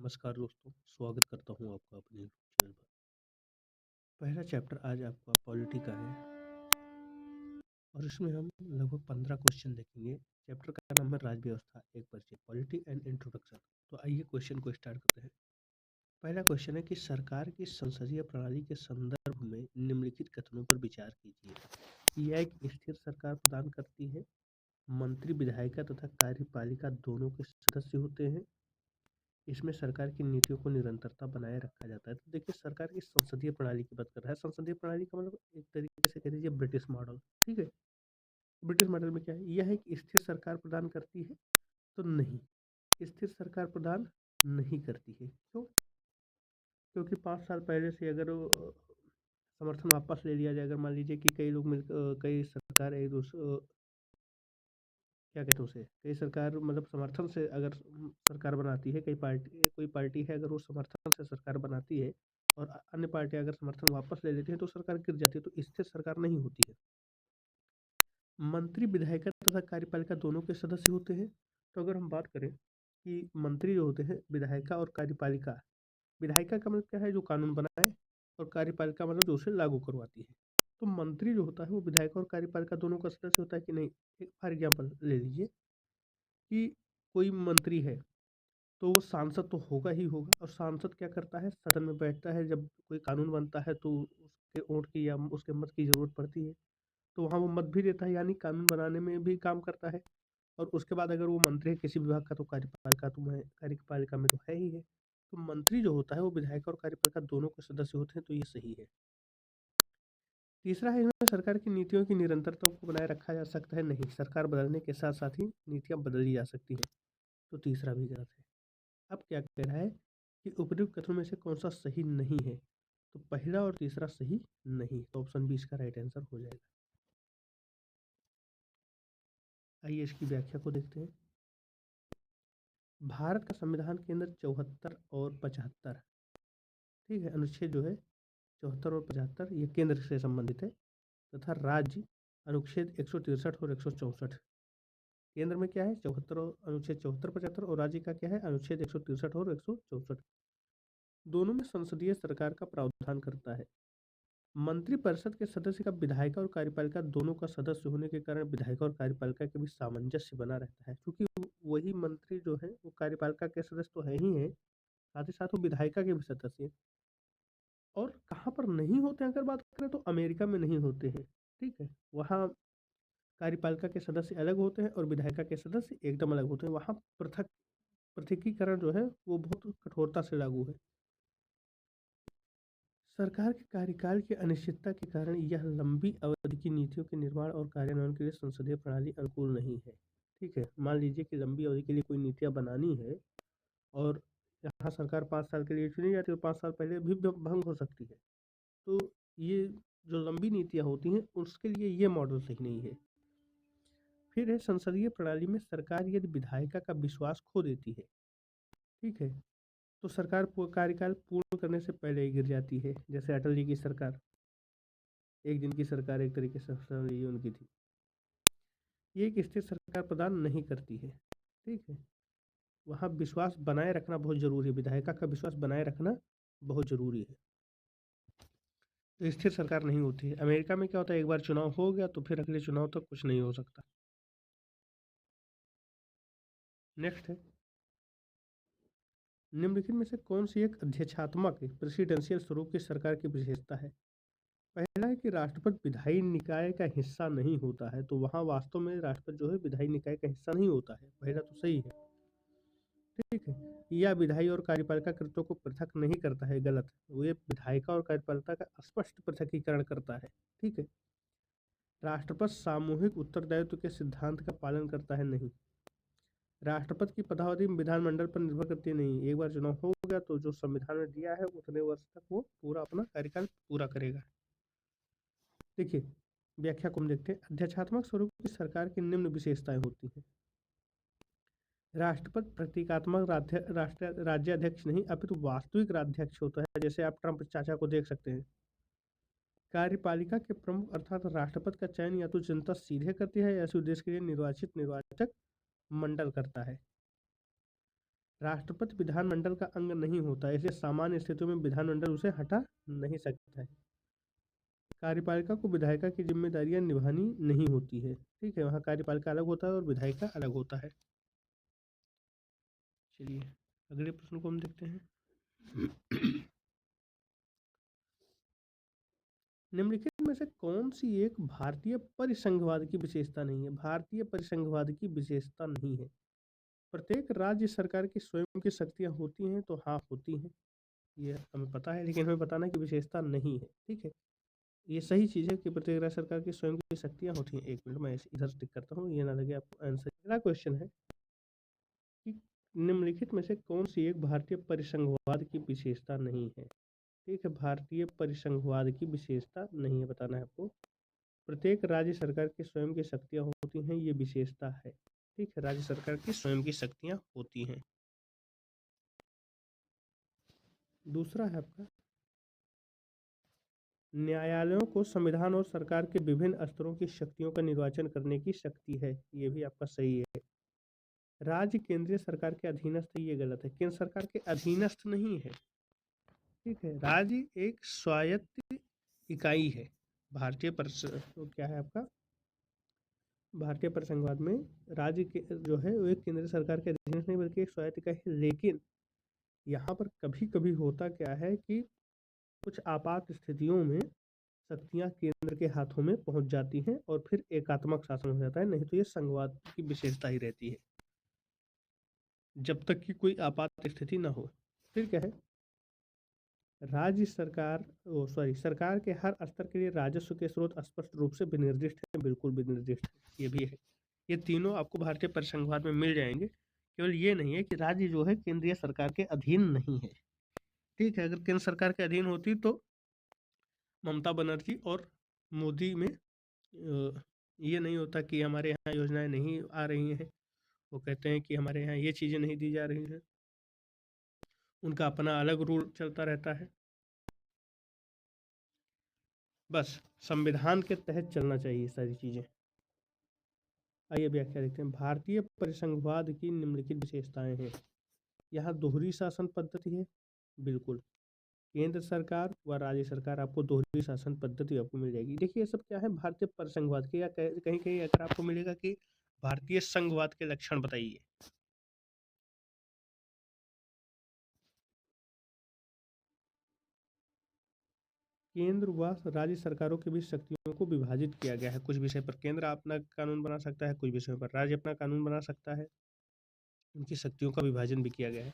नमस्कार दोस्तों, स्वागत करता हूँ आपका अपने यूट्यूब चैनल पर। पहला चैप्टर आज आपका पॉलिटी का है और इसमें हम लगभग 15 क्वेश्चन देखेंगे। चैप्टर का नाम है राज्य व्यवस्था, एक परिचय, पॉलिटी एंड इंट्रोडक्शन। तो आइए क्वेश्चन को स्टार्ट करते हैं। पहला क्वेश्चन है कि सरकार की संसदीय प्रणाली के संदर्भ में निम्नलिखित कथनों पर विचार कीजिए। यह एक स्थिर सरकार प्रदान करती है, मंत्री विधायिका तथा कार्यपालिका दोनों के सदस्य होते हैं, इसमें सरकार की नीतियों को निरंतरता बनाए रखा जाता है। तो देखिए, सरकार की संसदीय प्रणाली की बात कर रहा है। संसदीय प्रणाली का मतलब एक तरीके से कह दीजिए ब्रिटिश मॉडल। ठीक है, ब्रिटिश मॉडल में क्या है, यह है कि स्थिर सरकार प्रदान करती है, तो नहीं, स्थिर सरकार प्रदान नहीं करती है। क्यों? क्योंकि 5 साल पहले से अगर समर्थन वापस ले लिया जाए, अगर मान लीजिए कि कई लोग कई सरकार एक दूसरे क्या कहते हैं उसे, कई सरकार मतलब समर्थन से अगर सरकार बनाती है, कोई पार्टी है, अगर वो समर्थन से सरकार बनाती है और अन्य पार्टियां अगर समर्थन वापस ले लेती हैं तो सरकार गिर जाती है, तो स्थिर सरकार नहीं होती है। मंत्री विधायिका तथा कार्यपालिका दोनों के सदस्य होते हैं। तो अगर हम बात करें कि मंत्री जो होते हैं, विधायिका और कार्यपालिका, विधायिका का मतलब क्या है, जो कानून बनाए, और कार्यपालिका मतलब जो उसे लागू करवाती है। तो मंत्री जो होता है वो विधायिका और कार्यपालिका दोनों का सदस्य होता है कि नहीं। एक फॉर एग्जाम्पल ले लीजिए कि कोई मंत्री है तो वो सांसद तो होगा ही होगा, और सांसद क्या करता है, सदन में बैठता है, जब कोई कानून बनता है तो उसके वोट की या उसके मत की जरूरत पड़ती है, तो वहाँ वो मत भी देता है, यानी कानून बनाने में भी काम करता है। और उसके बाद अगर वो मंत्री है किसी विभाग का, तो कार्यपालिका में तो है ही है। तो मंत्री जो होता है वो विधायक और कार्यपालिका दोनों के सदस्य होते हैं, तो ये सही है। तीसरा है, इसमें सरकार की नीतियों की निरंतरता को बनाए रखा जा सकता है। नहीं, सरकार बदलने के साथ साथ ही नीतियाँ बदली जा सकती हैं, तो तीसरा भी गलत है। अब क्या कह रहा है कि उपयुक्त कथनों में से कौन सा सही नहीं है, तो पहला और तीसरा सही नहीं, तो ऑप्शन बी इसका राइट आंसर हो जाएगा। आइए इसकी व्याख्या को देखते हैं। भारत का संविधान के अंदर 74 और 75, ठीक है, अनुच्छेद जो है 74 और 75 ये केंद्र से संबंधित है, तथा राज्य अनुच्छेद 163 और 164। केंद्र में क्या है, 74 और अनुच्छेद 74 75, और राज्य का क्या है, अनुच्छेद 163 और 164। दोनों में संसदीय सरकार का प्रावधान करता है। मंत्रिपरिषद के सदस्य का विधायिका और कार्यपालिका दोनों का सदस्य होने के कारण विधायिका और कार्यपालिका के बीच सामंजस्य बना रहता है, क्योंकि वही मंत्री जो है वो कार्यपालिका के सदस्य तो है ही है, साथ ही साथ वो विधायिका के भी सदस्य हैं। और कहाँ पर नहीं होते हैं, अगर बात करें तो अमेरिका में नहीं होते हैं। ठीक है, वहाँ कार्यपालिका के सदस्य अलग होते हैं और विधायिका के सदस्य एकदम अलग होते हैं। वहाँ पृथकीकरण जो है वो बहुत कठोरता से लागू है। सरकार के कार्यकाल की अनिश्चितता के कारण यह लंबी अवधि की नीतियों के निर्माण और कार्यान्वयन के लिए संसदीय प्रणाली अनुकूल नहीं है। ठीक है, मान लीजिए कि लंबी अवधि के लिए कोई नीतियाँ बनानी है और यहाँ सरकार 5 साल के लिए चुनी जाती है और 5 साल पहले भी भंग हो सकती है, तो ये जो लंबी नीतियाँ होती हैं उसके लिए ये मॉडल सही नहीं है। फिर है, संसदीय प्रणाली में सरकार यदि विधायिका का विश्वास खो देती है, ठीक है, तो सरकार कार्यकाल पूर्ण करने से पहले ही गिर जाती है। जैसे अटल जी की सरकार, एक दिन की सरकार एक तरीके से ये उनकी थी। ये एक स्थिर सरकार प्रदान नहीं करती है। ठीक है, वहाँ विश्वास बनाए रखना बहुत जरूरी है, विधायिका का विश्वास बनाए रखना बहुत जरूरी है, तो स्थिर सरकार नहीं होती है। अमेरिका में क्या होता है, एक बार चुनाव हो गया तो फिर अगले चुनाव तक कुछ नहीं हो सकता। नेक्स्ट है, निम्नलिखित में से कौन सी एक अध्यक्षात्मक प्रेसिडेंशियल स्वरूप की सरकार की विशेषता है। पहला है कि राष्ट्रपति विधायी निकाय का हिस्सा नहीं होता है, तो वहाँ वास्तव में राष्ट्रपति जो है विधायी निकाय का हिस्सा नहीं होता है, पहला तो सही है। ठीक है, यह विधायी और कार्यपालिका कृत्यों को पृथक नहीं करता है, गलत है, वो ये विधायिका और कार्यपालिका का स्पष्ट पृथकीकरण करता है। ठीक है, राष्ट्रपति सामूहिक उत्तरदायित्व के सिद्धांत का पालन करता है, नहीं, राष्ट्रपति की पदावधि विधानमंडल पर निर्भर करती नहीं, एक बार चुनाव हो गया तो जो संविधान ने दिया है उतने वर्ष तक वो पूरा अपना कार्यकाल पूरा करेगा। देखिए, व्याख्या को हम देखते हैं। अध्यक्षात्मक स्वरूप की सरकार की निम्न विशेषताएं होती हैं। राष्ट्रपति प्रतीकात्मक राज्याध्यक्ष नहीं अपितु वास्तविक राज्याध्यक्ष होता है, जैसे आप ट्रंप चाचा को देख सकते हैं। कार्यपालिका के प्रमुख अर्थात राष्ट्रपति का चयन या तो जनता सीधे करती है या इस उद्देश्य के लिए निर्वाचित निर्वाचक मंडल करता है। राष्ट्रपति विधानमंडल का अंग नहीं होता, इसलिए सामान्य स्थितियों में विधानमंडल उसे हटा नहीं सकता है। कार्यपालिका को विधायिका की जिम्मेदारियां निभानी नहीं होती है। ठीक है, वहाँ कार्यपालिका अलग होता है और विधायिका अलग होता है। चलिए अगले प्रश्न को हम देखते हैं। निम्नलिखित में से कौन सी एक भारतीय परिसंघवाद की विशेषता नहीं है? भारतीय परिसंघवाद की विशेषता नहीं है। प्रत्येक राज्य सरकार की स्वयं की शक्तियां होती हैं, तो हाँ होती हैं, ये हमें पता है, लेकिन हमें बताना कि विशेषता नहीं है। ठीक है, ये सही चीज़ है कि प्रत्येक राज्य सरकार की स्वयं की शक्तियां होती हैं। एक मिनट मैं इधर टिक करता हूँ, ये ना लगे आपको आंसर। अगला क्वेश्चन है कि निम्नलिखित में से कौन सी एक भारतीय परिसंघवाद की विशेषता नहीं है? ठीक है, भारतीय परिसंघवाद की विशेषता नहीं है, बताना है आपको। प्रत्येक राज्य सरकार की स्वयं की शक्तियां होती हैं, ये विशेषता है। ठीक है, राज्य सरकार की स्वयं की शक्तियां होती हैं। दूसरा है आपका, न्यायालयों को संविधान और सरकार के विभिन्न स्तरों की शक्तियों का निर्वाचन करने की शक्ति है, ये भी आपका सही है। राज्य केंद्रीय सरकार के अधीनस्थ है, ये गलत है, केंद्र सरकार के अधीनस्थ नहीं है। ठीक है, राज्य एक स्वायत्त इकाई है। भारतीय क्या है आपका, भारतीय परिसंघवाद में राज्य के जो है वो एक केंद्र सरकार के अधीन नहीं बल्कि एक स्वायत्त इकाई है। लेकिन यहाँ पर कभी कभी होता क्या है कि कुछ आपात स्थितियों में शक्तियाँ केंद्र के हाथों में पहुंच जाती हैं और फिर एकात्मक शासन हो जाता है, नहीं तो ये संघवाद की विशेषता ही रहती है जब तक कि कोई आपात स्थिति न हो। फिर क्या है, राज्य सरकार सरकार के हर स्तर के लिए राजस्व के स्रोत स्पष्ट रूप से विनिर्दिष्ट है, बिल्कुल विनिर्दिष्ट है, ये भी है। ये तीनों आपको भारतीय परिसंघवाद में मिल जाएंगे। केवल ये नहीं है कि राज्य जो है केंद्रीय सरकार के अधीन नहीं है। ठीक है, अगर केंद्र सरकार के अधीन होती तो ममता बनर्जी और मोदी में ये नहीं होता कि हमारे यहाँ योजनाएं नहीं आ रही हैं, वो कहते हैं कि हमारे यहाँ ये चीज़ें नहीं दी जा रही हैं, उनका अपना अलग रूल चलता रहता है। बस संविधान के तहत चलना चाहिए सारी चीज़ें। आइए व्याख्या देखते हैं। भारतीय परिसंघवाद की निम्नलिखित विशेषताएं हैं। यहाँ दोहरी शासन पद्धति है, बिल्कुल। केंद्र सरकार व राज्य सरकार आपको दोहरी शासन पद्धति आपको मिल जाएगी। देखिए ये सब क्या है, भारतीय परिसंघवाद के, या कहीं कहीं अगर आपको मिलेगा कि भारतीय संघवाद के लक्षण बताइए। केंद्र व राज्य सरकारों के बीच शक्तियों को विभाजित किया गया है। कुछ विषय पर केंद्र अपना कानून बना सकता है, कुछ विषयों पर राज्य अपना कानून बना सकता है, उनकी शक्तियों का विभाजन भी किया गया है।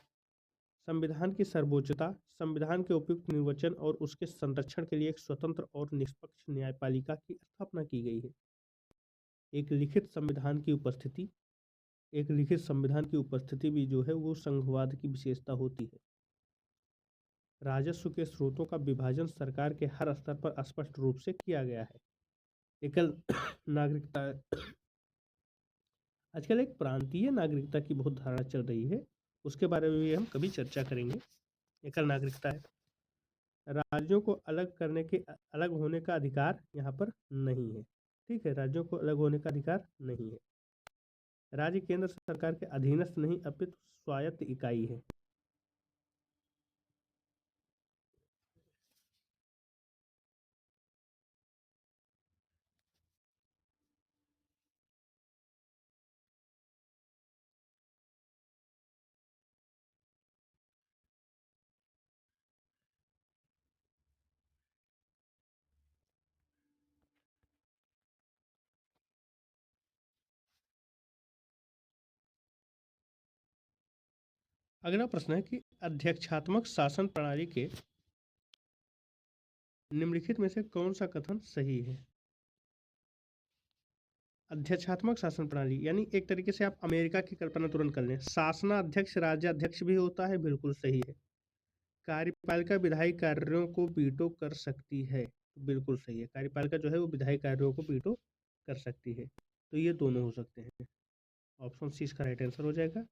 संविधान की सर्वोच्चता, संविधान के उपयुक्त निर्वचन और उसके संरक्षण के लिए एक स्वतंत्र और निष्पक्ष न्यायपालिका की स्थापना की गई है। एक लिखित संविधान की उपस्थिति, एक लिखित संविधान की उपस्थिति भी जो है वो संघवाद की विशेषता होती है। राजस्व के स्रोतों का विभाजन सरकार के हर स्तर पर स्पष्ट रूप से किया गया है। एकल नागरिकता, आजकल एक प्रांतीय नागरिकता की बहुत धारणा चल रही है, उसके बारे में भी हम कभी चर्चा करेंगे। एकल नागरिकता है। राज्यों को अलग करने के, अलग होने का अधिकार यहाँ पर नहीं है। ठीक है, राज्यों को अलग होने का अधिकार नहीं है। राज्य केंद्र सरकार के अधीनस्थ नहीं अपितु स्वायत्त इकाई है। अगला प्रश्न है कि अध्यक्षात्मक शासन प्रणाली के निम्नलिखित में से कौन सा कथन सही है? अध्यक्षात्मक शासन प्रणाली यानी एक तरीके से आप अमेरिका की कल्पना तुरंत कर लें। शासनाध्यक्ष राज्याध्यक्ष भी होता है, बिल्कुल सही है। कार्यपालिका विधायी कार्यों को वीटो कर सकती है, बिल्कुल सही है। कार्यपालिका जो है वो विधायी कार्यों को वीटो कर सकती है, तो ये दोनों हो सकते हैं। ऑप्शन सी इसका राइट आंसर हो जाएगा।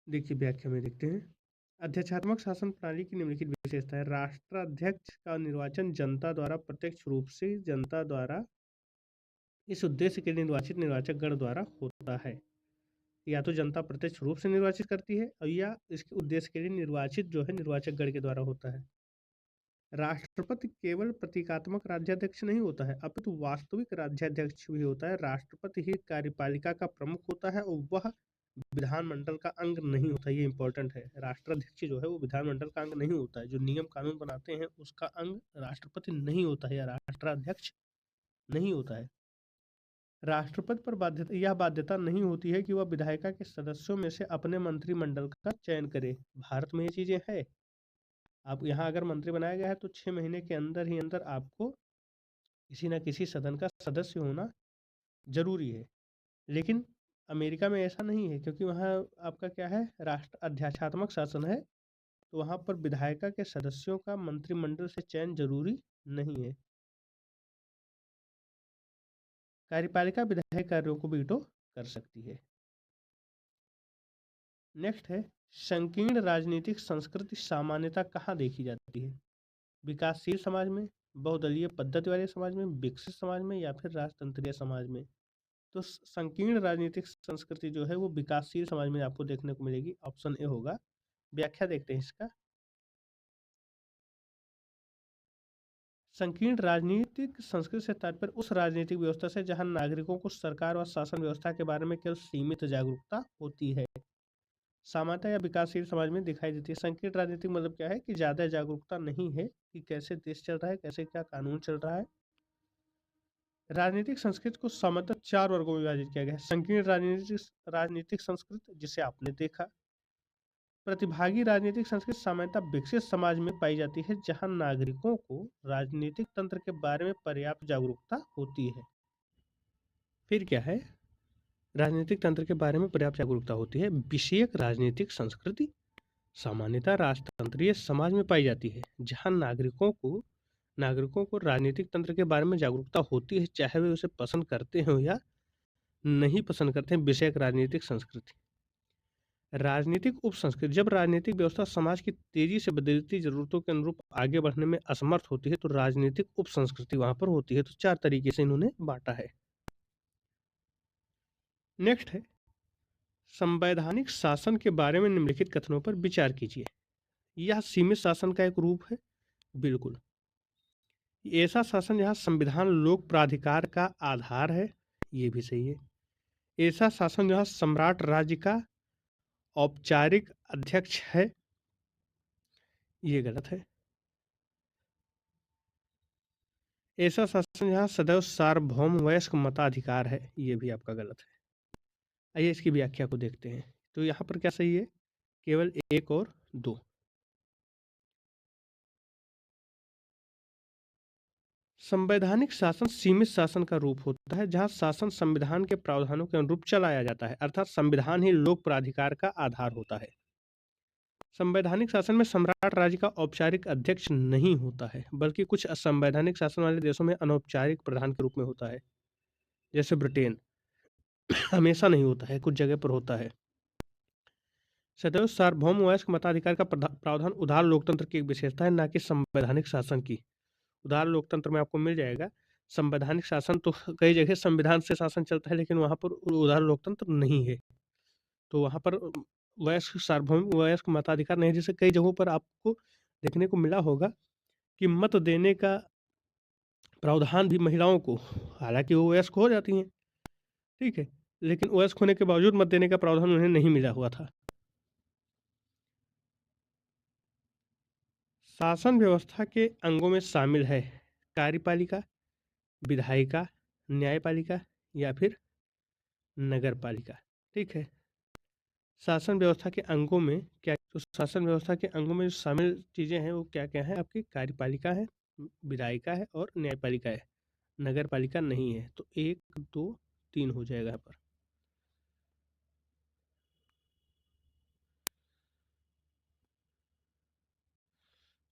देखिए व्याख्या में देखते हैं। अध्यक्षात्मक शासन प्रणाली की निम्नलिखित विशेषता है। राष्ट्राध्यक्ष का निर्वाचन जनता द्वारा प्रत्यक्ष रूप से जनता द्वारा इस उद्देश्य के निर्वाचित निर्वाचक गण द्वारा होता है। या तो जनता प्रत्यक्ष रूप से निर्वाचित करती है और या इसके उद्देश्य के लिए निर्वाचित जो है निर्वाचक गण के द्वारा होता है। राष्ट्रपति केवल प्रतीकात्मक राज्याध्यक्ष नहीं होता है, अपितु वास्तविक राज्याध्यक्ष भी होता है। राष्ट्रपति ही कार्यपालिका का प्रमुख होता है और वह विधानमंडल का अंग नहीं होता। ये इंपॉर्टेंट है, राष्ट्राध्यक्ष जो है वो विधानमंडल का अंग नहीं होता है। जो नियम कानून बनाते हैं उसका अंग राष्ट्रपति नहीं होता है या राष्ट्राध्यक्ष नहीं होता है। राष्ट्रपति पर यह बाध्यता नहीं होती है कि वह विधायिका के सदस्यों में से अपने मंत्रिमंडल का चयन करे। भारत में ये चीजें है। आप यहाँ अगर मंत्री बनाया गया है तो 6 महीने के अंदर ही अंदर आपको किसी न किसी सदन का सदस्य होना जरूरी है। लेकिन अमेरिका में ऐसा नहीं है, क्योंकि वहाँ आपका क्या है, राष्ट्र अध्यात्मक शासन है, तो वहाँ पर विधायिका के सदस्यों का मंत्रिमंडल से चयन जरूरी नहीं है। कार्यपालिका विधायी कार्यों को वीटो कर सकती है। नेक्स्ट है, संकीर्ण राजनीतिक संस्कृति सामान्यता कहाँ देखी जाती है? विकासशील समाज में, बहुदलीय पद्धति वाले समाज में, विकसित समाज में या फिर राजतंत्रीय समाज में? तो संकीर्ण राजनीतिक संस्कृति जो है वो विकासशील समाज में आपको देखने को मिलेगी। ऑप्शन ए होगा। व्याख्या देखते हैं इसका। संकीर्ण राजनीतिक संस्कृति से तात्पर्य उस राजनीतिक व्यवस्था से जहां नागरिकों को सरकार और शासन व्यवस्था के बारे में केवल सीमित जागरूकता होती है। सामान्यतः या विकासशील समाज में दिखाई देती है। संकीर्ण राजनीतिक मतलब क्या है कि ज्यादा जागरूकता नहीं है कि कैसे देश चल रहा है, कैसे क्या कानून चल रहा है। राजनीतिक संस्कृति को सामान्यतः 4 वर्गों में विभाजित किया गया है। संकीर्ण राजनीतिक संस्कृति, जिसे आपने देखा। प्रतिभागी राजनीतिक संस्कृति सामान्यतः विकसित समाज में पाई जाती है, जहां नागरिकों को राजनीतिक तंत्र के बारे में पर्याप्त जागरूकता होती है। फिर क्या है, राजनीतिक तंत्र के बारे में पर्याप्त जागरूकता होती है। विषयक राजनीतिक संस्कृति सामान्यतः राजतंत्रीय समाज में पाई जाती है, जहां नागरिकों को राजनीतिक तंत्र के बारे में जागरूकता होती है, चाहे वे उसे पसंद करते हो या नहीं पसंद करते हैं। विषयक राजनीतिक संस्कृति। राजनीतिक उप संस्कृति, जब राजनीतिक व्यवस्था समाज की तेजी से बदलती जरूरतों के अनुरूप आगे बढ़ने में असमर्थ होती है तो राजनीतिक उप संस्कृति वहां पर होती है। तो 4 तरीके से इन्होंने बांटा है। नेक्स्ट है, संवैधानिक शासन के बारे में निम्नलिखित कथनों पर विचार कीजिए। यह सीमित शासन का एक रूप है। बिल्कुल। ऐसा शासन जहां संविधान लोक प्राधिकार का आधार है, ये भी सही है। ऐसा शासन जहां सम्राट राज्य का औपचारिक अध्यक्ष है, ये गलत है। ऐसा शासन जहां सदैव सार्वभौम वयस्क मताधिकार है, ये भी आपका गलत है। आइए इसकी व्याख्या को देखते हैं। तो यहाँ पर क्या सही है? केवल 1 और 2। संवैधानिक शासन सीमित शासन का रूप होता है, जहां शासन संविधान के प्रावधानों के अनुरूप चलाया जाता है, अर्थात संविधान ही लोक प्राधिकार का आधार होता है। संवैधानिक शासन में सम्राट राज्य का औपचारिक अध्यक्ष नहीं होता है, बल्कि कुछ असंवैधानिक शासन वाले देशों में अनौपचारिक प्रधान के रूप में होता है, जैसे ब्रिटेन। हमेशा नहीं होता है, कुछ जगह पर होता है। सदैव सार्वभौम वयस्क मताधिकार का प्रावधान उदार लोकतंत्र की एक विशेषता है, ना कि संवैधानिक शासन की। उदार लोकतंत्र में आपको मिल जाएगा। संवैधानिक शासन तो कई जगह संविधान से शासन चलता है, लेकिन वहाँ पर उदार लोकतंत्र नहीं है। तो वहाँ पर वयस्क सार्वभौम वयस्क मताधिकार नहीं, जैसे कई जगहों पर आपको देखने को मिला होगा कि मत देने का प्रावधान भी महिलाओं को, हालांकि वो वयस्क हो जाती हैं, ठीक है, लेकिन वयस्क होने के बावजूद मत देने का प्रावधान उन्हें नहीं मिला हुआ था। शासन व्यवस्था के अंगों में शामिल है कार्यपालिका, विधायिका, न्यायपालिका या फिर नगरपालिका। ठीक है। शासन व्यवस्था के अंगों में क्या, तो शासन व्यवस्था के अंगों में जो शामिल चीज़ें हैं वो क्या क्या है? आपकी कार्यपालिका है, विधायिका है और न्यायपालिका है। नगरपालिका नहीं है। तो 1 2 3 हो जाएगा यहाँ पर।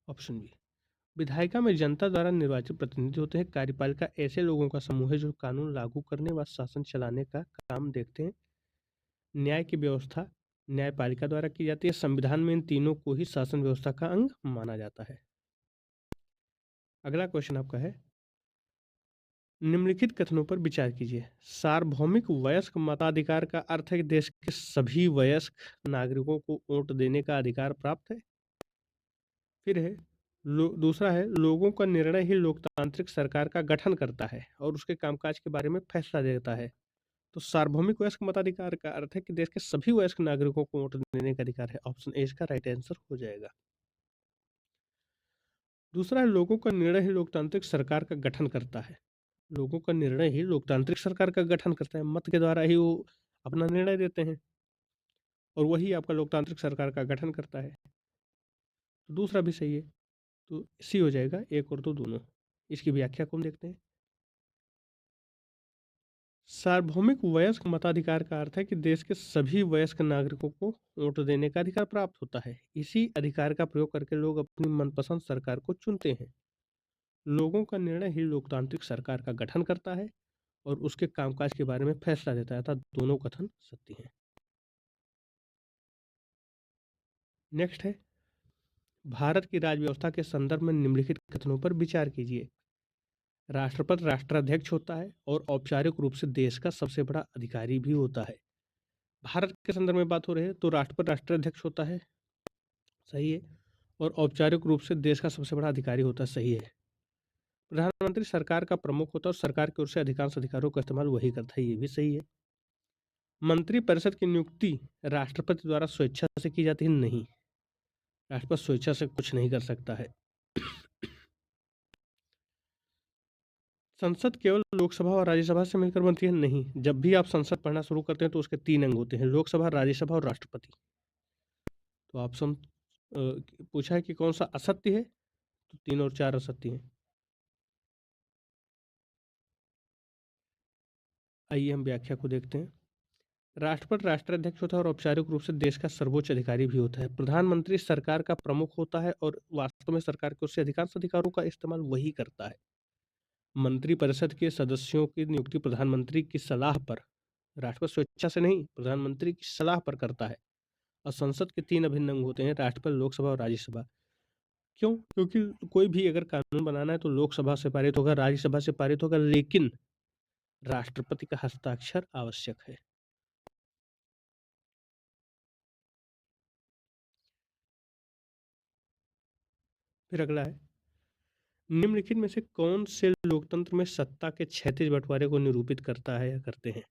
Option B. विधायिका में जनता द्वारा निर्वाचित प्रतिनिधि होते हैं। कार्यपालिका ऐसे लोगों का समूह है जो कानून लागू करने व शासन चलाने का काम देखते हैं। न्याय की व्यवस्था न्यायपालिका द्वारा की जाती है। संविधान में इन तीनों को ही शासन व्यवस्था का अंग माना जाता है। अगला क्वेश्चन आपका है, निम्नलिखित कथनों पर विचार कीजिए। सार्वभौमिक वयस्क मताधिकार का अर्थ है कि देश के सभी वयस्क नागरिकों को वोट देने का अधिकार प्राप्त है। फिर है दूसरा है, लोगों का निर्णय ही लोकतांत्रिक सरकार का गठन करता है और उसके कामकाज के बारे में फैसला देता है। तो सार्वभौमिक वयस्क मताधिकार का अर्थ है कि देश के सभी वयस्क नागरिकों को वोट देने का अधिकार है। ऑप्शन ए इसका राइट आंसर हो जाएगा। दूसरा है, लोगों का निर्णय ही लोकतांत्रिक सरकार का गठन करता है। लोगों का निर्णय ही लोकतांत्रिक सरकार का गठन करता है। मत के द्वारा ही वो अपना निर्णय देते हैं और वही आपका लोकतांत्रिक सरकार का गठन करता है। तो दूसरा भी सही है, तो सी हो जाएगा, एक और दो दोनों। इसकी व्याख्या को हम देखते हैं। सार्वभौमिक वयस्क मताधिकार का अर्थ है कि देश के सभी वयस्क नागरिकों को वोट देने का अधिकार प्राप्त होता है। इसी अधिकार का प्रयोग करके लोग अपनी मनपसंद सरकार को चुनते हैं। लोगों का निर्णय ही लोकतांत्रिक सरकार का गठन करता है और उसके कामकाज के बारे में फैसला देता है, अर्थात दोनों कथन सत्य हैं। नेक्स्ट है, भारत की राज्य व्यवस्था के संदर्भ में निम्नलिखित कथनों पर विचार कीजिए। राष्ट्रपति राष्ट्राध्यक्ष होता है और औपचारिक रूप से देश का सबसे बड़ा अधिकारी भी होता है। भारत के संदर्भ में बात हो रही है तो राष्ट्रपति राष्ट्राध्यक्ष होता है, सही है, और औपचारिक रूप से देश का सबसे बड़ा अधिकारी होता है, सही है। प्रधानमंत्री सरकार का प्रमुख होता है और सरकार की ओर से अधिकांश अधिकारों का इस्तेमाल वही करता है, ये भी सही है। मंत्रिपरिषद की नियुक्ति राष्ट्रपति द्वारा स्वेच्छा से की जाती है, नहीं, राष्ट्रपति स्वेच्छा से कुछ नहीं कर सकता है। संसद केवल लोकसभा और राज्यसभा से मिलकर बनती है, नहीं, जब भी आप संसद पढ़ना शुरू करते हैं तो उसके 3 अंग होते हैं, लोकसभा, राज्यसभा और राष्ट्रपति। तो ऑप्शन पूछा है कि कौन सा असत्य है, तो 3 और 4 असत्य हैं। आइए हम व्याख्या को देखते हैं। राष्ट्रपति राष्ट्राध्यक्ष होता है और औपचारिक रूप से देश का सर्वोच्च अधिकारी भी होता है। प्रधानमंत्री सरकार का प्रमुख होता है और वास्तव में सरकार की ओर से अधिकांश अधिकारों का इस्तेमाल वही करता है। मंत्रिपरिषद के सदस्यों की नियुक्ति प्रधानमंत्री की सलाह पर, राष्ट्रपति स्वेच्छा से नहीं, प्रधानमंत्री की सलाह पर करता है। और संसद के 3 अभिन्न अंग होते हैं, राष्ट्रपति, लोकसभा और राज्यसभा। क्यों? क्योंकि कोई भी अगर कानून बनाना है तो लोकसभा से पारित होगा, राज्यसभा से पारित होगा, लेकिन राष्ट्रपति का हस्ताक्षर आवश्यक है। फिर अगला है, निम्नलिखित में से कौन से लोकतंत्र में सत्ता के क्षैतिज बंटवारे को निरूपित करता है या करते हैं?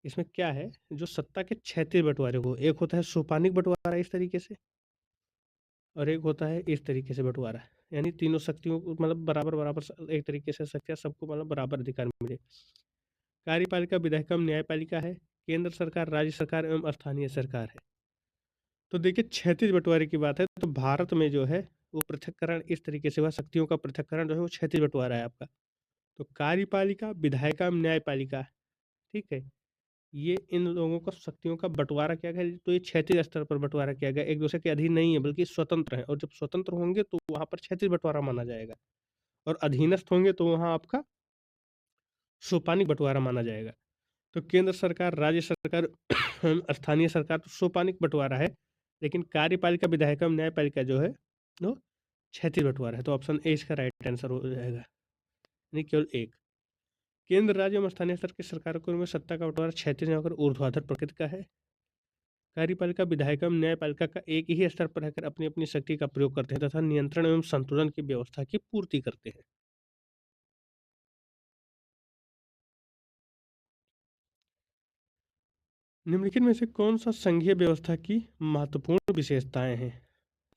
इसमें क्या है, जो सत्ता के क्षैतिज बंटवारे को, एक होता है सोपानिक बंटवारा इस तरीके से, और एक होता है इस तरीके से बंटवारा, यानी तीनों शक्तियों को मतलब बराबर बराबर एक तरीके से शक्तियां सबको मतलब बराबर अधिकार मिले। कार्यपालिका, विधायिका, न्यायपालिका है, केंद्र सरकार, राज्य सरकार एवं स्थानीय सरकार है। तो देखिए, क्षैतिज बंटवारे की बात है तो भारत में जो है वो पृथक्करण इस तरीके से हुआ, शक्तियों का पृथक्करण जो है वो क्षैतिज बंटवारा है आपका। तो कार्यपालिका, विधायिका, न्यायपालिका, ठीक है, ये इन लोगों का शक्तियों का बंटवारा किया गया, तो ये क्षैतिज स्तर पर बंटवारा किया गया, एक दूसरे के अधीन नहीं है बल्कि स्वतंत्र है। और जब स्वतंत्र होंगे तो वहां पर क्षैतिज बंटवारा माना जाएगा, और अधीनस्थ होंगे तो वहां आपका सोपानिक बंटवारा माना जाएगा। तो केंद्र सरकार, राज्य सरकार, स्थानीय सरकार तो सोपानिक बंटवारा है, लेकिन कार्यपालिका, विधायिका, न्यायपालिका जो है वो क्षैतिज बंटवारा है। तो ऑप्शन ए इसका राइट आंसर हो जाएगा, यानी केवल एक। केंद्र, राज्य एवं स्थानीय स्तर की सरकारों में सत्ता का बंटवारा क्षैतिज होकर ऊर्ध्वाधर प्रकृति का है। कार्यपालिका, विधायिका एवं न्यायपालिका का एक ही स्तर पर रहकर अपनी अपनी शक्ति का प्रयोग करते हैं तथा नियंत्रण एवं संतुलन की व्यवस्था की पूर्ति करते हैं। निम्नलिखित में से कौन सा संघीय व्यवस्था की महत्वपूर्ण विशेषताएं हैं?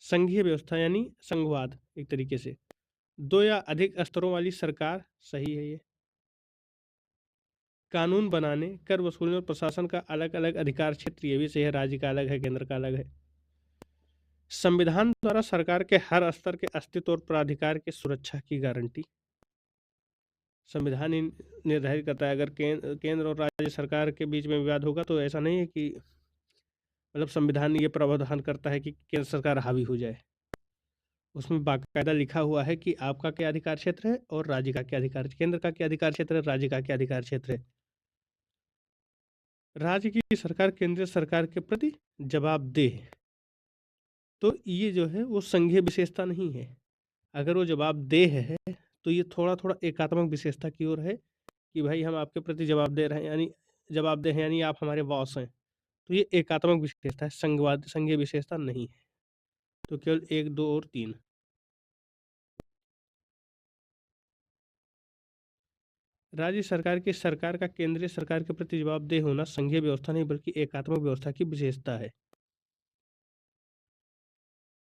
संघीय व्यवस्था यानी संघवाद, एक तरीके से 2 या अधिक स्तरों वाली सरकार, सही है ये। कानून बनाने, कर वसूलने और प्रशासन का अलग अलग अधिकार क्षेत्र, ये भी सही है, राज्य का अलग है, केंद्र का अलग है। संविधान द्वारा सरकार के हर स्तर के अस्तित्व और प्राधिकार की सुरक्षा की गारंटी, संविधान ही निर्धारित करता है। अगर केंद्र और राज्य सरकार के बीच में विवाद होगा तो ऐसा नहीं है कि मतलब संविधान ये प्रावधान करता है कि केंद्र सरकार हावी हो जाए, उसमें बाकायदा लिखा हुआ है कि आपका क्या अधिकार क्षेत्र है और राज्य का क्या अधिकार, केंद्र का क्या अधिकार क्षेत्र है, राज्य का क्या अधिकार क्षेत्र है। राज्य की सरकार केंद्रीय सरकार के प्रति जवाबदेह है, तो ये जो है वो संघीय विशेषता नहीं है। अगर वो जवाबदेह है तो ये थोड़ा-थोड़ा एकात्मक विशेषता की ओर है कि भाई हम आपके प्रति जवाबदेह हैं, यानी जवाबदेह हैं, यानी आप हमारे बॉस हैं। तो ये एकात्मक विशेषता है, संघीय विशेषता नहीं है। तो केवल 1, 2 और 3। राज्य सरकार का केंद्रीय सरकार के प्रति जवाबदेह होना संघीय व्यवस्था नहीं बल्कि एकात्मक व्यवस्था की विशेषता है।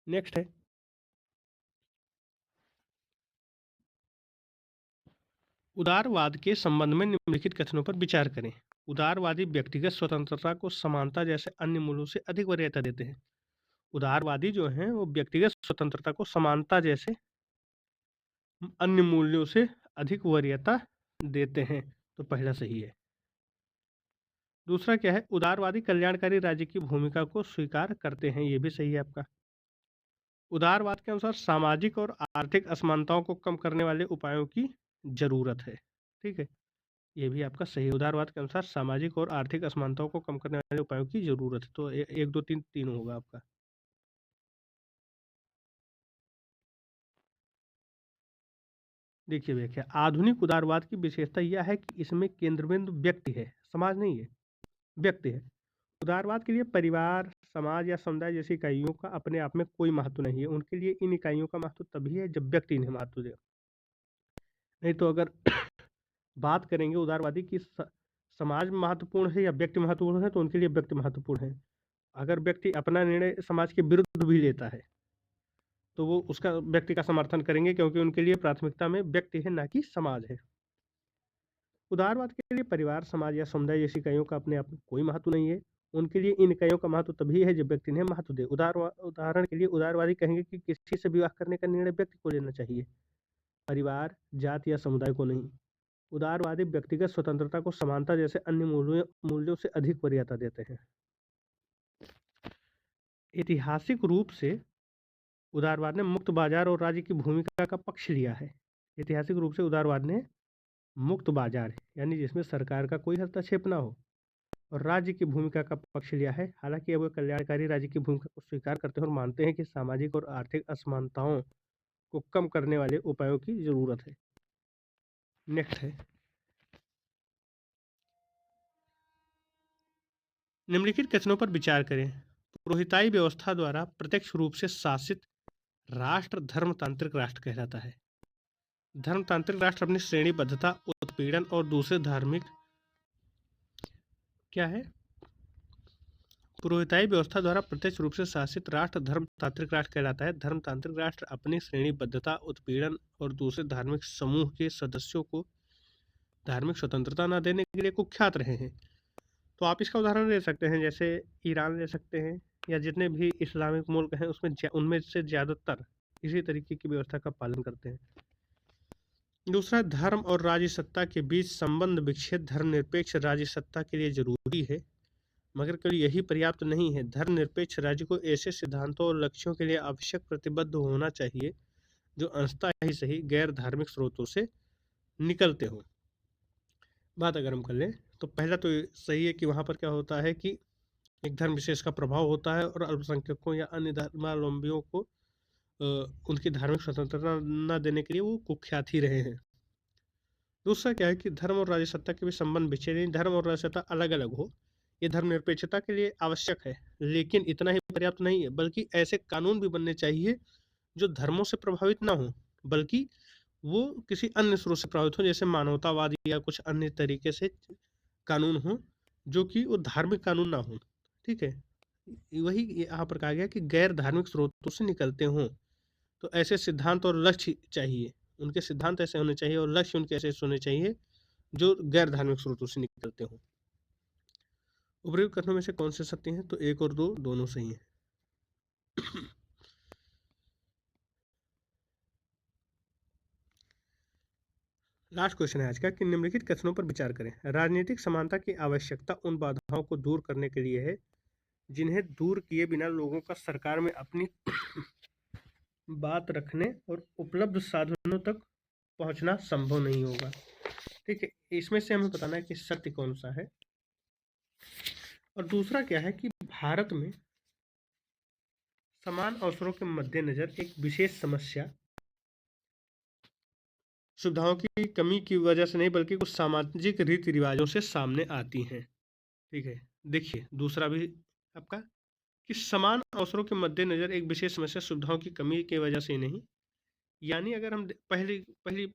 नेक्स्ट है, उदारवाद के संबंध में निम्नलिखित कथनों पर विचार करें। उदारवादी व्यक्तिगत स्वतंत्रता को समानता जैसे अन्य मूल्यों से अधिक वरीयता देते हैं। उदारवादी जो हैं वो व्यक्तिगत स्वतंत्रता को समानता जैसे अन्य मूल्यों से अधिक वरीयता देते हैं। तो पहला सही है। दूसरा क्या है, उदारवादी कल्याणकारी राज्य की भूमिका को स्वीकार करते हैं। ये भी सही है आपका। उदारवाद के अनुसार सामाजिक और आर्थिक असमानताओं को कम करने वाले उपायों की जरूरत है। ठीक है, ये भी आपका सही है। उदारवाद के अनुसार सामाजिक और आर्थिक असमानताओं को कम करने वाले उपायों की जरूरत है। तो 1, 2, 3 तीन होगा आपका। देखिए व्याख्या, आधुनिक उदारवाद की विशेषता यह है कि इसमें केंद्रबिंदु व्यक्ति है, समाज नहीं है, व्यक्ति है। उदारवाद के लिए परिवार, समाज या समुदाय जैसी इकाइयों का अपने आप में कोई महत्व नहीं है। उनके लिए इन इकाइयों का महत्व तभी है जब व्यक्ति इन्हें महत्व दे। नहीं तो अगर बात करेंगे उदारवादी की समाज महत्वपूर्ण है या व्यक्ति महत्वपूर्ण है, तो उनके लिए व्यक्ति महत्वपूर्ण है। अगर व्यक्ति अपना निर्णय समाज के विरुद्ध भी लेता है तो वो उसका व्यक्ति का समर्थन करेंगे, क्योंकि उनके लिए प्राथमिकता में व्यक्ति है, ना कि समाज है। उदारवाद के लिए परिवार, समाज या समुदाय जैसी इकाइयों का अपने आप में कोई महत्व नहीं है। उनके लिए इन इकाइयों का महत्व तभी है जब व्यक्ति इन्हें महत्व दे। उदाहरण के लिए उदारवादी कहेंगे कि किसी से विवाह करने का निर्णय व्यक्ति को लेना चाहिए, परिवार, जाति या समुदाय को नहीं। उदारवादी व्यक्तिगत स्वतंत्रता को समानता जैसे अन्य मूल्यों से अधिक वरीयता देते हैं। ऐतिहासिक रूप से उदारवाद ने मुक्त बाजार और राज्य की भूमिका का पक्ष लिया है। ऐतिहासिक रूप से उदारवाद ने मुक्त बाजार, यानी जिसमें सरकार का कोई हस्तक्षेप ना हो, और राज्य की भूमिका का पक्ष लिया है। हालांकि अब वे कल्याणकारी राज्य की भूमिका को स्वीकार करते हैं और मानते हैं कि सामाजिक और आर्थिक असमानताओं को कम करने वाले उपायों की जरूरत है। नेक्स्ट है, निम्नलिखित कथनों पर विचार करें। पुरोहिताई व्यवस्था द्वारा प्रत्यक्ष रूप से शासित राष्ट्र धर्मतांत्रिक राष्ट्र कहलाता है। धर्मतांत्रिक राष्ट्र अपनी श्रेणीबद्धता, उत्पीड़न और दूसरे धार्मिक क्या है, पुरोहिताई व्यवस्था द्वारा प्रत्यक्ष रूप से शासित राष्ट्र धर्मतांत्रिक राष्ट्र कहलाता है। धर्मतांत्रिक राष्ट्र अपनी श्रेणीबद्धता, उत्पीड़न और दूसरे धार्मिक समूह के सदस्यों को धार्मिक स्वतंत्रता न देने के लिए कुख्यात रहे हैं। तो आप इसका उदाहरण ले सकते हैं, जैसे ईरान ले सकते हैं, या जितने भी इस्लामिक मुल्क हैं उसमें उनमें से ज़्यादातर इसी तरीके की व्यवस्था का पालन करते हैं। दूसरा, धर्म और राज्य सत्ता के बीच संबंध विच्छेद धर्मनिरपेक्ष राज्य सत्ता के लिए जरूरी है, मगर केवल यही पर्याप्त नहीं है। धर्मनिरपेक्ष राज्य को ऐसे सिद्धांतों और लक्ष्यों के लिए आवश्यक प्रतिबद्ध होना चाहिए जो अंशतः ही सही गैर धार्मिक स्रोतों से निकलते हों। बात अगर हम कर लें तो पहला तो सही है कि वहाँ पर क्या होता है कि एक धर्म विशेष का प्रभाव होता है और अल्पसंख्यकों या अन्य धर्मावलंबियों को उनकी धार्मिक स्वतंत्रता न देने के लिए वो कुख्यात ही रहे हैं। दूसरा क्या है कि धर्म और राज्य सत्ता के भी संबंध विच्छेद नहीं, धर्म और राज्य सत्ता अलग अलग हो, ये धर्मनिरपेक्षता के लिए आवश्यक है, लेकिन इतना ही पर्याप्त नहीं है, बल्कि ऐसे कानून भी बनने चाहिए जो धर्मों से प्रभावित ना हो, बल्कि वो किसी अन्य स्रोत से प्रभावित हो, जैसे मानवतावादी या कुछ अन्य तरीके से कानून हो, जो कि वो धार्मिक कानून ना हो। ठीक है, वही यहाँ पर कहा गया कि गैर धार्मिक स्रोतों से निकलते हों। तो ऐसे सिद्धांत और लक्ष्य चाहिए, उनके सिद्धांत ऐसे होने चाहिए और लक्ष्य उनके ऐसे होने चाहिए जो गैर धार्मिक स्रोतों से निकलते हों। उपर्युक्त कथनों में से कौन से सत्य हैं? तो 1 और 2 दोनों सही हैं। लास्ट क्वेश्चन है आज का कि निम्नलिखित कथनों पर विचार करें। राजनीतिक समानता की आवश्यकता उन बाधाओं को दूर करने के लिए है जिन्हें दूर किए बिना लोगों का सरकार में अपनी बात रखने और उपलब्ध साधनों तक पहुंचना संभव नहीं होगा। ठीक है, इसमें से हमें बताना है कि सत्य कौन सा है। और दूसरा क्या है कि भारत में समान अवसरों के मद्देनजर एक विशेष समस्या सुविधाओं की कमी की वजह से नहीं बल्कि कुछ सामाजिक रीति रिवाजों से सामने आती हैं। ठीक है, देखिए दूसरा भी आपका कि समान अवसरों के मद्देनजर एक विशेष समस्या सुविधाओं की कमी की वजह से नहीं, यानी अगर हम पहली पहली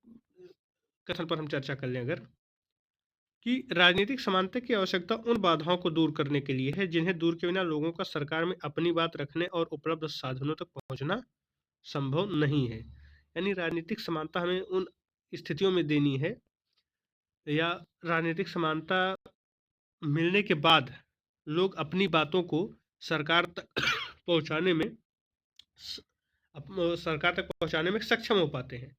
कथन पर हम चर्चा कर लें अगर कि राजनीतिक समानता की आवश्यकता उन बाधाओं को दूर करने के लिए है जिन्हें दूर के बिना लोगों का सरकार में अपनी बात रखने और उपलब्ध साधनों तक पहुंचना संभव नहीं है। यानी राजनीतिक समानता हमें उन स्थितियों में देनी है या राजनीतिक समानता मिलने के बाद लोग अपनी बातों को सरकार तक पहुंचाने में सरकार तक पहुंचाने में सक्षम हो पाते हैं।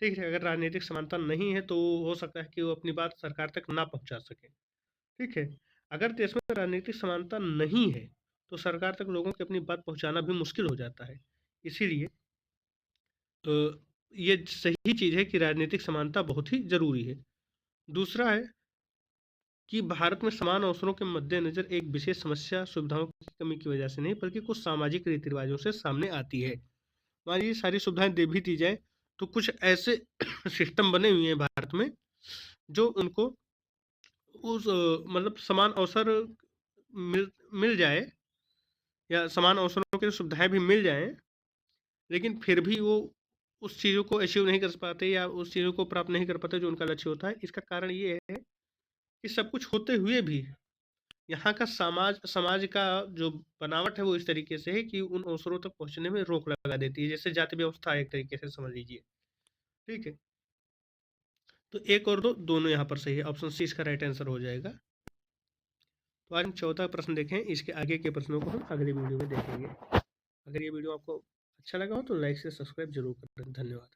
ठीक है, अगर राजनीतिक समानता नहीं है तो हो सकता है कि वो अपनी बात सरकार तक ना पहुंचा सके। ठीक है, अगर देश में राजनीतिक समानता नहीं है तो सरकार तक लोगों की अपनी बात पहुंचाना भी मुश्किल हो जाता है। इसीलिए ये सही चीज़ है कि राजनीतिक समानता बहुत ही ज़रूरी है। दूसरा है कि भारत में समान अवसरों के मद्देनज़र एक विशेष समस्या सुविधाओं की कमी की वजह से नहीं बल्कि कुछ सामाजिक रीति रिवाजों से सामने आती है। मान लीजिए सारी सुविधाएं दे भी दी जाए तो कुछ ऐसे सिस्टम बने हुए हैं भारत में जो उनको उस मतलब समान अवसर मिल मिल जाए या समान अवसरों की सुविधाएं भी मिल जाएं, लेकिन फिर भी वो उस चीज़ों को अचीव नहीं कर पाते या उस चीज़ों को प्राप्त नहीं कर पाते जो उनका लक्ष्य होता है। इसका कारण ये है कि सब कुछ होते हुए भी यहाँ का समाज समाज का जो बनावट है वो इस तरीके से है कि उन अवसरों तक पहुँचने में रोक लगा देती है, जैसे जाति व्यवस्था एक तरीके से समझ लीजिए। ठीक है, तो 1 और 2 दोनों यहाँ पर सही है, ऑप्शन सी इसका राइट आंसर हो जाएगा। तो आज हम 14 प्रश्न देखें, इसके आगे के प्रश्नों को हम अगली वीडियो में देखेंगे। अगर ये वीडियो आपको अच्छा लगा हो तो लाइक से सब्सक्राइब जरूर करें। धन्यवाद।